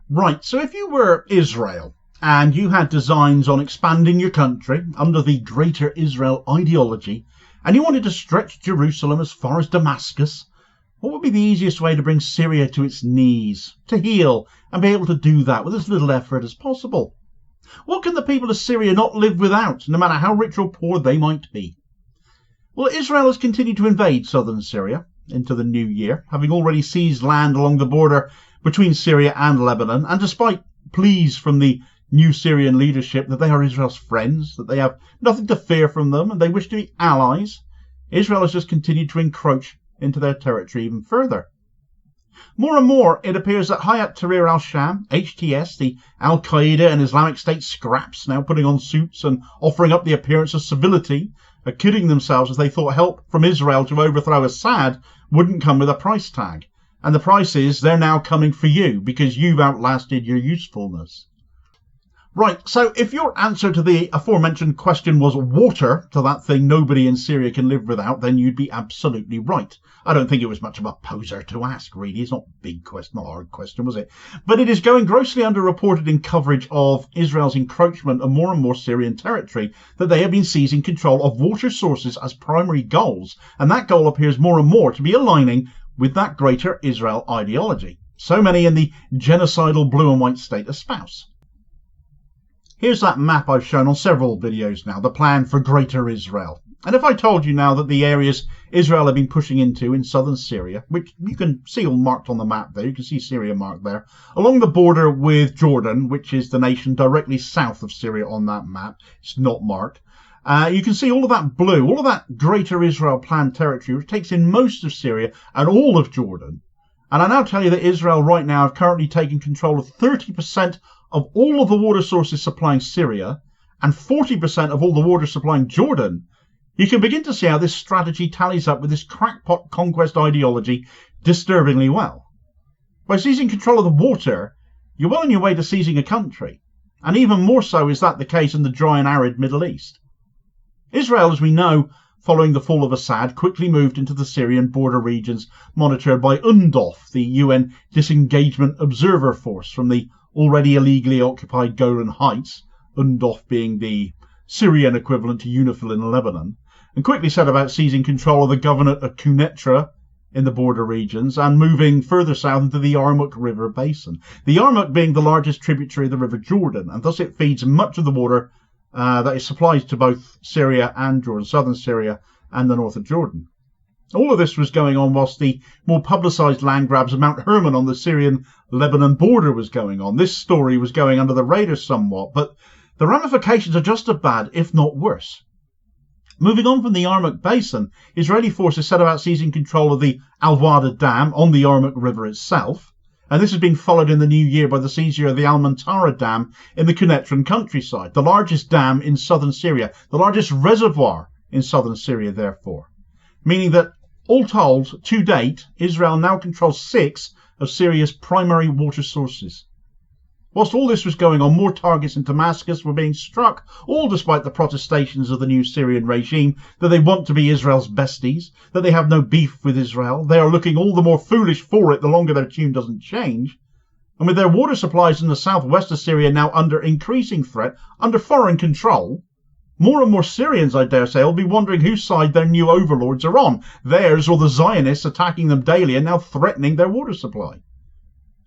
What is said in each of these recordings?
Right, so if you were Israel and you had designs on expanding your country under the Greater Israel ideology, and you wanted to stretch Jerusalem as far as Damascus, what would be the easiest way to bring Syria to its knees, to heal, and be able to do that with as little effort as possible? What can the people of Syria not live without, no matter how rich or poor they might be? Well, Israel has continued to invade southern Syria into the new year, having already seized land along the border between Syria and Lebanon, and despite pleas from the new Syrian leadership that they are Israel's friends, that they have nothing to fear from them, and they wish to be allies, Israel has just continued to encroach into their territory even further. More and more, it appears that Hayat Tahrir al-Sham, HTS, the al-Qaeda and Islamic State scraps, now putting on suits and offering up the appearance of civility, are kidding themselves as they thought help from Israel to overthrow Assad wouldn't come with a price tag. And the price is they're now coming for you because you've outlasted your usefulness. Right, so if your answer to the aforementioned question was water, to that thing nobody in Syria can live without, then you'd be absolutely right. I don't think it was much of a poser to ask, really. It's not a big question, not a hard question, was it? But it is going grossly underreported in coverage of Israel's encroachment of more and more Syrian territory that they have been seizing control of water sources as primary goals, and that goal appears more and more to be aligning with that Greater Israel ideology so many in the genocidal blue and white state espouse. Here's that map I've shown on several videos now, the plan for Greater Israel. And if I told you now that the areas Israel have been pushing into in southern Syria, which you can see all marked on the map there, you can see Syria marked there, along the border with Jordan, which is the nation directly south of Syria on that map, it's not marked. You can see all of that blue, all of that Greater Israel planned territory, which takes in most of Syria and all of Jordan. And I now tell you that Israel right now have currently taken control of 30% of all of the water sources supplying Syria and 40% of all the water supplying Jordan. You can begin to see how this strategy tallies up with this crackpot conquest ideology disturbingly well. By seizing control of the water, you're well on your way to seizing a country. And even more so is that the case in the dry and arid Middle East. Israel, as we know, following the fall of Assad, quickly moved into the Syrian border regions monitored by UNDOF, the UN Disengagement Observer Force from the already illegally occupied Golan Heights, UNDOF being the Syrian equivalent to UNIFIL in Lebanon, and quickly set about seizing control of the governorate of Quneitra in the border regions and moving further south into the Yarmouk River basin. The Yarmouk being the largest tributary of the River Jordan, and thus it feeds much of the water that is supplied to both Syria and Jordan, southern Syria and the north of Jordan. All of this was going on whilst the more publicised land grabs of Mount Hermon on the Syrian-Lebanon border was going on. This story was going under the radar somewhat, but the ramifications are just as bad, if not worse. Moving on from the Yarmouk Basin, Israeli forces set about seizing control of the Al-Wada Dam on the Yarmouk River itself, and this has been followed in the new year by the seizure of the Al-Mantara Dam in the Quneitran countryside, the largest dam in southern Syria, the largest reservoir in southern Syria, therefore. Meaning that, all told, to date, Israel now controls 6 of Syria's primary water sources. Whilst all this was going on, more targets in Damascus were being struck, all despite the protestations of the new Syrian regime that they want to be Israel's besties, that they have no beef with Israel. They are looking all the more foolish for it the longer their tune doesn't change. And with their water supplies in the southwest of Syria now under increasing threat, under foreign control, more and more Syrians, I dare say, will be wondering whose side their new overlords are on, theirs or the Zionists attacking them daily and now threatening their water supply.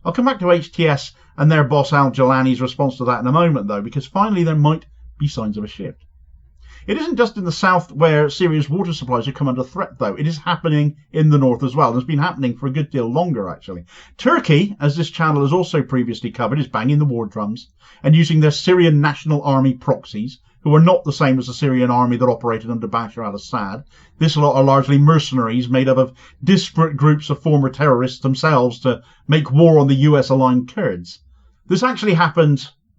I'll come back to HTS and their boss al-Jilani's response to that in a moment, though, because finally there might be signs of a shift. It isn't just in the south where Syria's water supplies have come under threat, though. It is happening in the north as well. It's been happening for a good deal longer, actually. Turkey, as this channel has also previously covered, is banging the war drums and using their Syrian National Army proxies, who are not the same as the Syrian army that operated under Bashar al-Assad. This lot are largely mercenaries made up of disparate groups of former terrorists themselves to make war on the US-aligned Kurds. This actually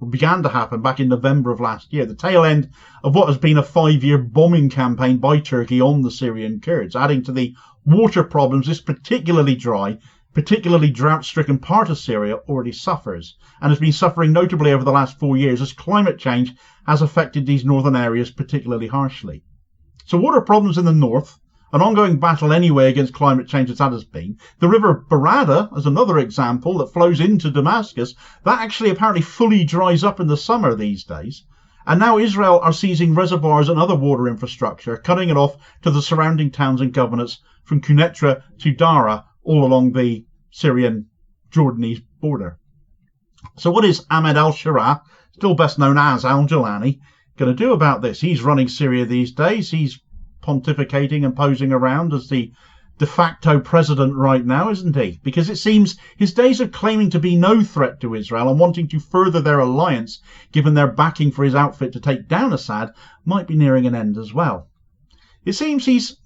began to happen back in November of last year, the tail end of what has been a 5-year bombing campaign by Turkey on the Syrian Kurds, adding to the water problems this particularly dry, particularly drought-stricken part of Syria already suffers, and has been suffering notably over the last 4 years as climate change has affected these northern areas particularly harshly. So water problems in the north an ongoing battle anyway against climate change as that has been. The river Barada, as another example, that flows into Damascus, that actually apparently fully dries up in the summer these days. And now Israel are seizing reservoirs and other water infrastructure, cutting it off to the surrounding towns and governorates from Quneitra to Dara, all along the Syrian-Jordanese border. So what is Ahmed al-Shara, still best known as al-Jilani, going to do about this? He's running Syria these days. He's pontificating and posing around as the de facto president right now, isn't he? Because it seems his days of claiming to be no threat to Israel and wanting to further their alliance, given their backing for his outfit to take down Assad, might be nearing an end as well. It seems he's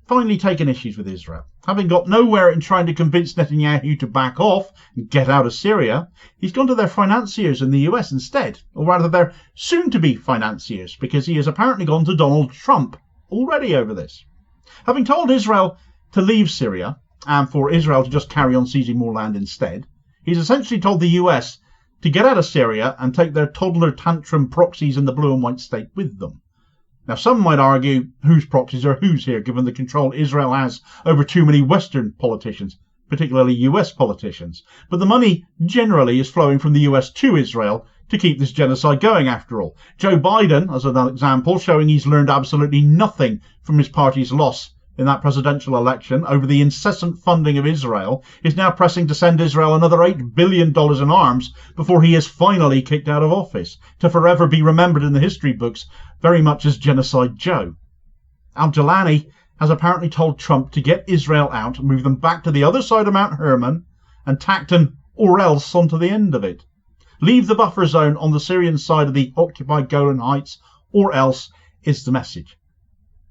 finally taken issues with Israel. Having got nowhere in trying to convince Netanyahu to back off and get out of Syria, he's gone to their financiers in the US instead, or rather their soon-to-be financiers, because he has apparently gone to Donald Trump already over this. Having told Israel to leave Syria, and for Israel to just carry on seizing more land instead, he's essentially told the US to get out of Syria and take their toddler tantrum proxies in the blue and white state with them. Now, some might argue whose proxies are whose here, given the control Israel has over too many Western politicians, particularly US politicians. But the money generally is flowing from the US to Israel to keep this genocide going, after all. Joe Biden, as an example, showing he's learned absolutely nothing from his party's loss in that presidential election over the incessant funding of Israel, is now pressing to send Israel another $8 billion in arms before he is finally kicked out of office, to forever be remembered in the history books very much as Genocide Joe. Al-Jilani has apparently told Trump to get Israel out, move them back to the other side of Mount Hermon, and tacked an or else onto the end of it. Leave the buffer zone on the Syrian side of the occupied Golan Heights, or else is the message.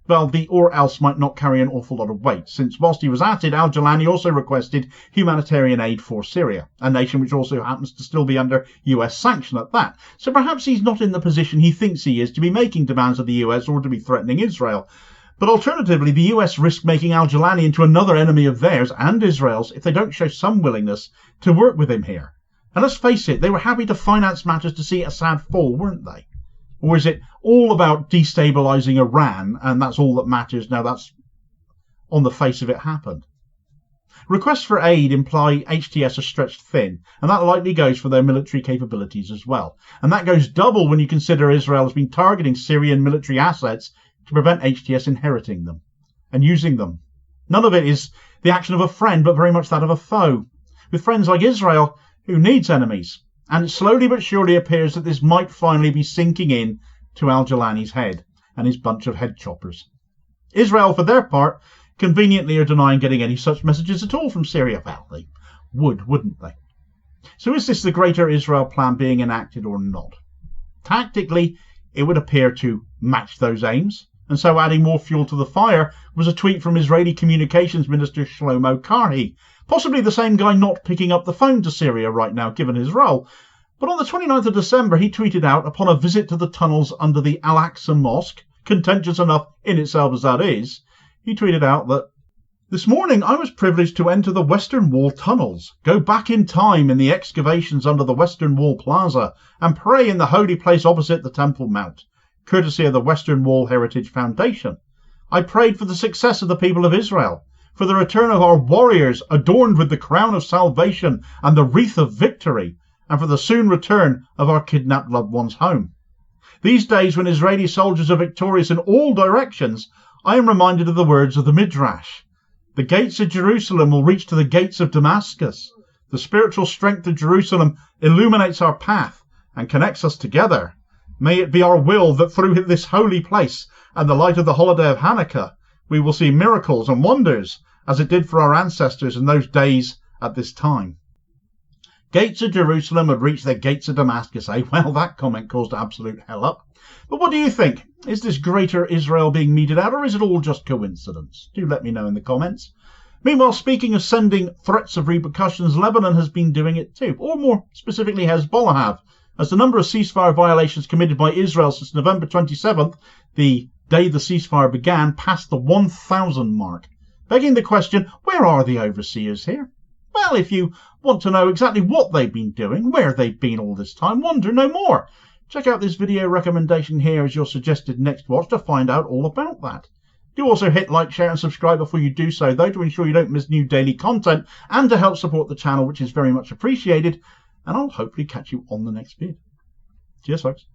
Well, the or else might not carry an awful lot of weight, since whilst he was at it, al-Jilani also requested humanitarian aid for Syria, a nation which also happens to still be under US sanction at that. So perhaps he's not in the position he thinks he is to be making demands of the US or to be threatening Israel. But alternatively, the US risk making al-Jilani into another enemy of theirs and Israel's if they don't show some willingness to work with him here. And let's face it, they were happy to finance matters to see Assad fall, weren't they? Or is it all about destabilising Iran, and that's all that matters now that's on the face of it happened? Requests for aid imply HTS are stretched thin, and that likely goes for their military capabilities as well. And that goes double when you consider Israel has been targeting Syrian military assets to prevent HTS inheriting them and using them. None of it is the action of a friend, but very much that of a foe. With friends like Israel, who needs enemies? And it slowly but surely appears that this might finally be sinking in to al-Jilani's head and his bunch of head choppers. Israel, for their part, conveniently are denying getting any such messages at all from Syria. Well, they would, wouldn't they? So is this the Greater Israel plan being enacted or not? Tactically, it would appear to match those aims, and so adding more fuel to the fire was a tweet from Israeli Communications Minister Shlomo Karhi, possibly the same guy not picking up the phone to Syria right now, given his role. But on the 29th of December, he tweeted out, upon a visit to the tunnels under the Al-Aqsa Mosque, contentious enough in itself as that is, he tweeted out that, "This morning I was privileged to enter the Western Wall tunnels, go back in time in the excavations under the Western Wall Plaza, and pray in the holy place opposite the Temple Mount, courtesy of the Western Wall Heritage Foundation. I prayed for the success of the people of Israel, for the return of our warriors adorned with the crown of salvation and the wreath of victory, and for the soon return of our kidnapped loved ones home. These days, when Israeli soldiers are victorious in all directions, I am reminded of the words of the Midrash. The gates of Jerusalem will reach to the gates of Damascus. The spiritual strength of Jerusalem illuminates our path and connects us together. May it be our will that through this holy place and the light of the holiday of Hanukkah, we will see miracles and wonders, as it did for our ancestors in those days at this time." Gates of Jerusalem would reach the gates of Damascus, eh? Well, that comment caused absolute hell up. But what do you think? Is this Greater Israel being meted out, or is it all just coincidence? Do let me know in the comments. Meanwhile, speaking of sending threats of repercussions, Lebanon has been doing it too, or more specifically Hezbollah have, as the number of ceasefire violations committed by Israel since November 27th, the day the ceasefire began, passed the 1,000 mark. Begging the question, where are the overseers here? Well, if you want to know exactly what they've been doing, where they've been all this time, wonder no more. Check out this video recommendation here as your suggested next watch to find out all about that. Do also hit like, share and subscribe before you do so, though, to ensure you don't miss new daily content and to help support the channel, which is very much appreciated. And I'll hopefully catch you on the next vid. Cheers, folks.